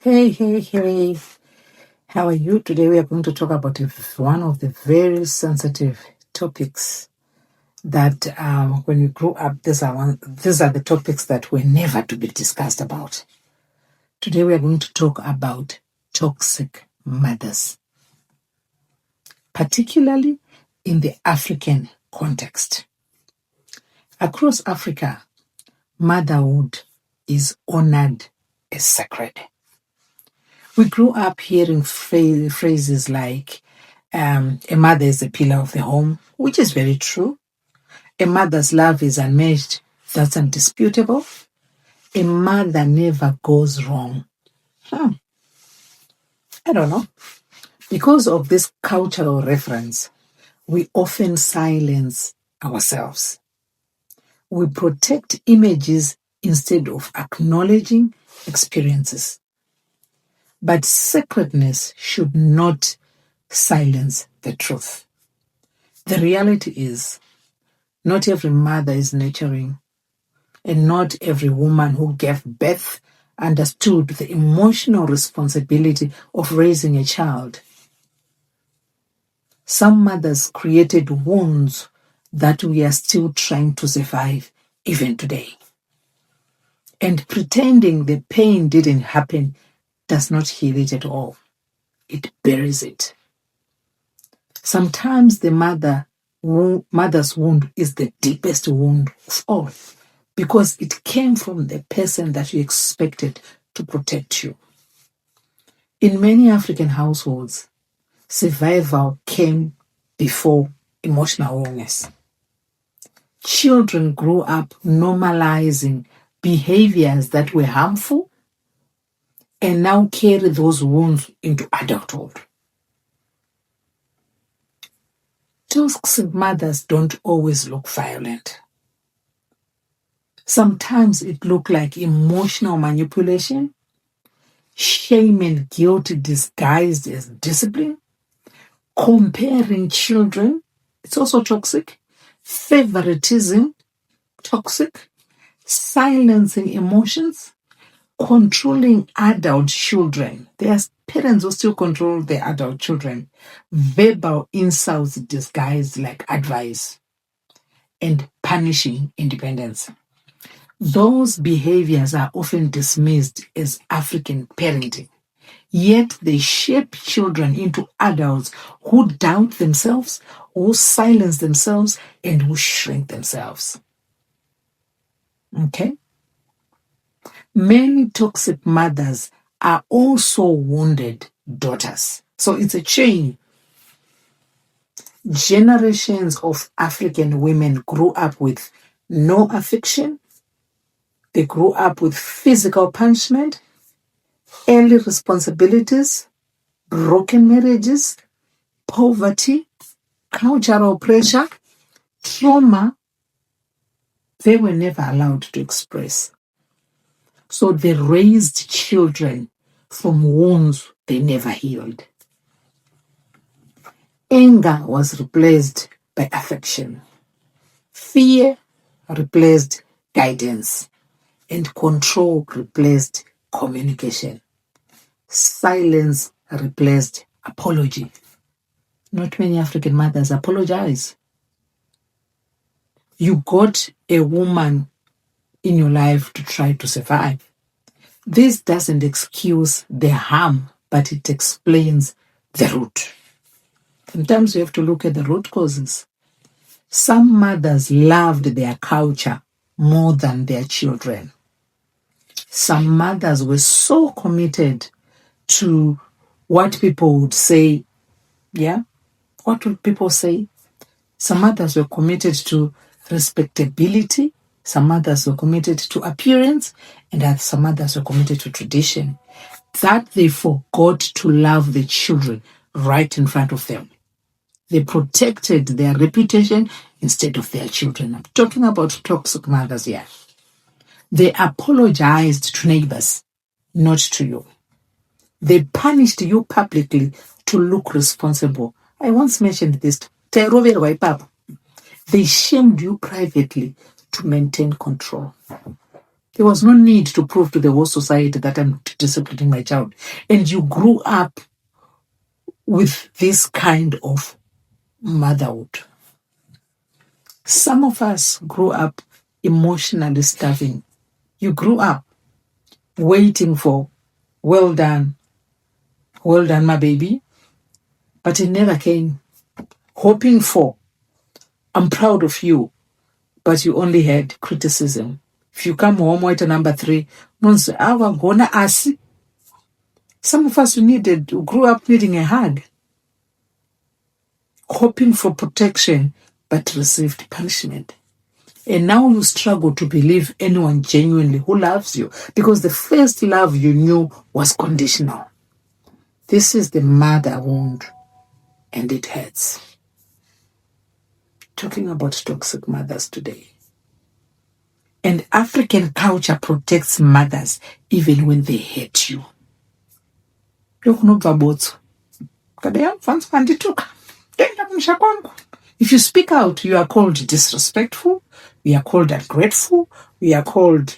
Hey, hey, hey. How are you? Today we are going to talk about one of the very sensitive topics that when you grow up, these are the topics that were never to be discussed about. Today we are going to talk about toxic mothers, particularly in the African context. Across Africa, motherhood is honored as sacred. We grew up hearing phrases like, a mother is the pillar of the home, which is very true. A mother's love is unmatched. That's undisputable. A mother never goes wrong. I don't know. Because of this cultural reference, we often silence ourselves. We protect images instead of acknowledging experiences. But sacredness should not silence the truth. The reality is, not every mother is nurturing, and not every woman who gave birth understood the emotional responsibility of raising a child. Some mothers created wounds that we are still trying to survive even today. And pretending the pain didn't happen does not heal it at all. It buries it. Sometimes the mother's wound is the deepest wound of all, because it came from the person that you expected to protect you. In many African households, survival came before emotional wellness. Children grew up normalizing behaviors that were harmful and now carry those wounds into adulthood. Toxic mothers don't always look violent. Sometimes it looks like emotional manipulation, shame and guilt disguised as discipline, comparing children, it's also toxic, favoritism, toxic, silencing emotions, controlling adult children. There are parents who still control their adult children, verbal insults disguised like advice, and punishing independence. Those behaviors are often dismissed as African parenting, yet they shape children into adults who doubt themselves, who silence themselves, and who shrink themselves. Okay? Many toxic mothers are also wounded daughters. So it's a chain. Generations of African women grew up with no affection. They grew up with physical punishment, early responsibilities, broken marriages, poverty, cultural pressure, trauma. They were never allowed to express. So they raised children from wounds they never healed. Anger was replaced by affection. Fear replaced guidance. And control replaced communication. Silence replaced apology. Not many African mothers apologize. You got a woman in your life to try to survive. This doesn't excuse the harm, but it explains the root. Sometimes you have to look at the root causes. Some mothers loved their culture more than their children. Some mothers were so committed to what people would say. Yeah? What would people say? Some mothers were committed to respectability. Some mothers were committed to appearance. And some mothers were committed to tradition. That they forgot to love the children right in front of them. They protected their reputation instead of their children. I'm talking about toxic mothers here. They apologized to neighbors, not to you. They punished you publicly to look responsible. I once mentioned this. They shamed you privately to maintain control. There was no need to prove to the whole society that I'm disciplining my child. And you grew up with this kind of motherhood. Some of us grew up emotionally starving. You grew up waiting for, well done, my baby, but it never came. Hoping for, I'm proud of you, but you only had criticism. If you come home with a number 3, gonna ask. Some of us grew up needing a hug, hoping for protection, but received punishment. And now you struggle to believe anyone genuinely who loves you because the first love you knew was conditional. This is the mother wound, and it hurts. Talking about toxic mothers today. And African culture protects mothers even when they hate you. If you speak out, you are called disrespectful, we are called ungrateful, we are called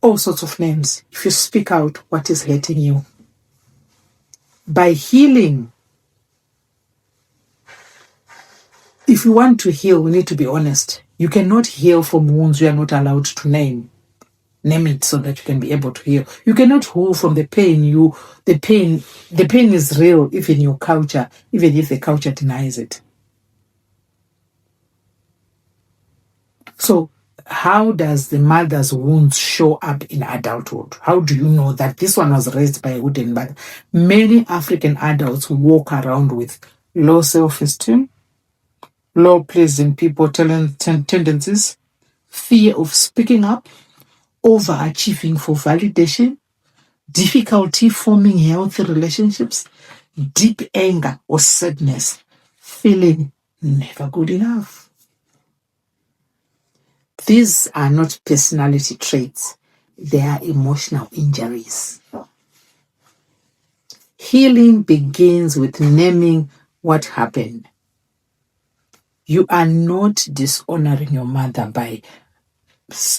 all sorts of names. If you speak out, what is hurting you? By healing, if you want to heal, we need to be honest. You cannot heal from wounds you are not allowed to name. Name it so that you can be able to heal. You cannot heal from the pain. The pain is real, even in your culture, even if the culture denies it. So how does the mother's wounds show up in adulthood? How do you know that this one was raised by a wooden mother? Many African adults walk around with low self-esteem, low pleasing people tendencies, fear of speaking up, overachieving for validation, difficulty forming healthy relationships, deep anger or sadness, feeling never good enough. These are not personality traits. They are emotional injuries. Healing begins with naming what happened. You are not dishonoring your mother by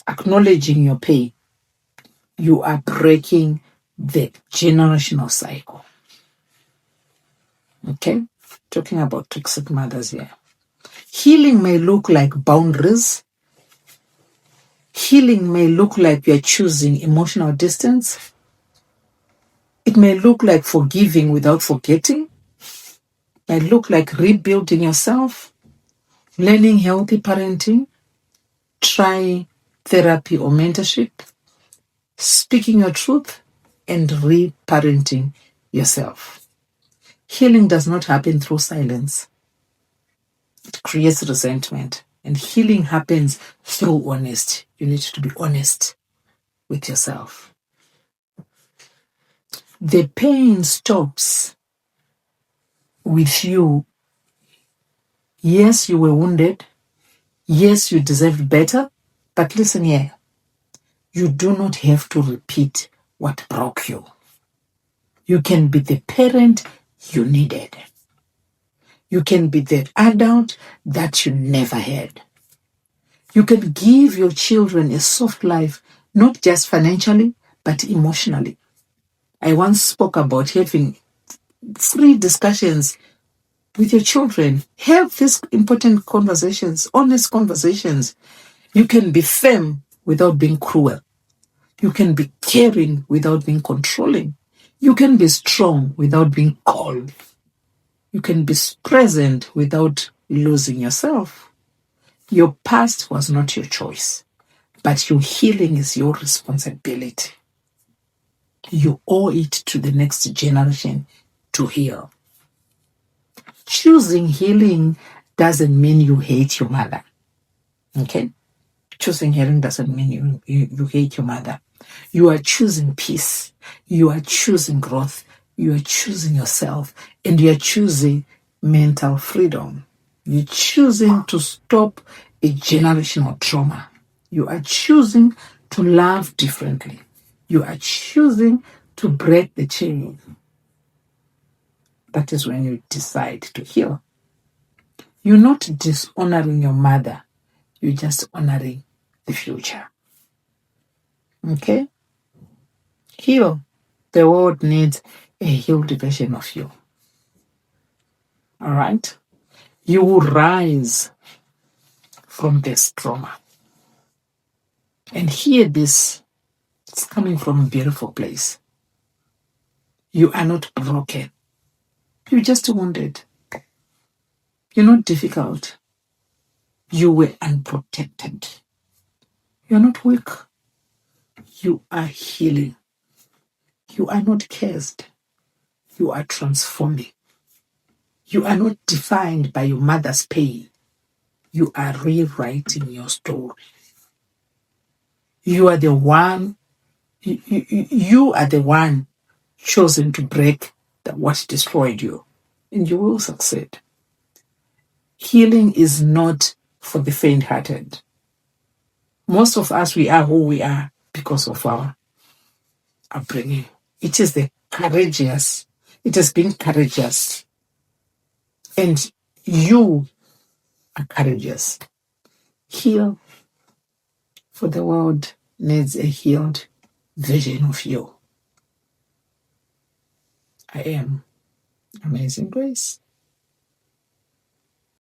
acknowledging your pain. You are breaking the generational cycle. Okay? Talking about toxic mothers here. Healing may look like boundaries. Healing may look like you're choosing emotional distance. It may look like forgiving without forgetting. It may look like rebuilding yourself, learning healthy parenting, trying therapy or mentorship, speaking your truth, and reparenting yourself. Healing does not happen through silence. It creates resentment. And healing happens through honesty. You need to be honest with yourself. The pain stops with you. Yes, you were wounded. Yes, you deserved better. But listen here. You do not have to repeat what broke you. You can be the parent you needed. You can be the adult that you never had. You can give your children a soft life, not just financially, but emotionally. I once spoke about having free discussions with your children. Have these important conversations, honest conversations. You can be firm without being cruel. You can be caring without being controlling. You can be strong without being cold. You can be present without losing yourself. Your past was not your choice, but your healing is your responsibility. You owe it to the next generation to heal. Choosing healing doesn't mean you hate your mother. Okay? Choosing healing doesn't mean you hate your mother. You are choosing peace. You are choosing growth. You are choosing yourself. And you are choosing mental freedom. You're choosing to stop a generational trauma. You are choosing to love differently. You are choosing to break the chain. That is when you decide to heal. You're not dishonoring your mother. You're just honoring the future. Okay? Heal. The world needs a healed version of you. All right? You will rise from this trauma. And hear this. It's coming from a beautiful place. You are not broken. You're just wounded. You're not difficult. You were unprotected. You're not weak. You are healing. You are not cursed. You are transforming. You are not defined by your mother's pain. You are rewriting your story. You are the one, you are the one chosen to break what destroyed you. And you will succeed. Healing is not for the faint-hearted. Most of us, we are who we are because of our upbringing. It is the courageous. It has been courageous. And you are courageous. Heal, for the world needs a healed version of you. I am Amazing Grace.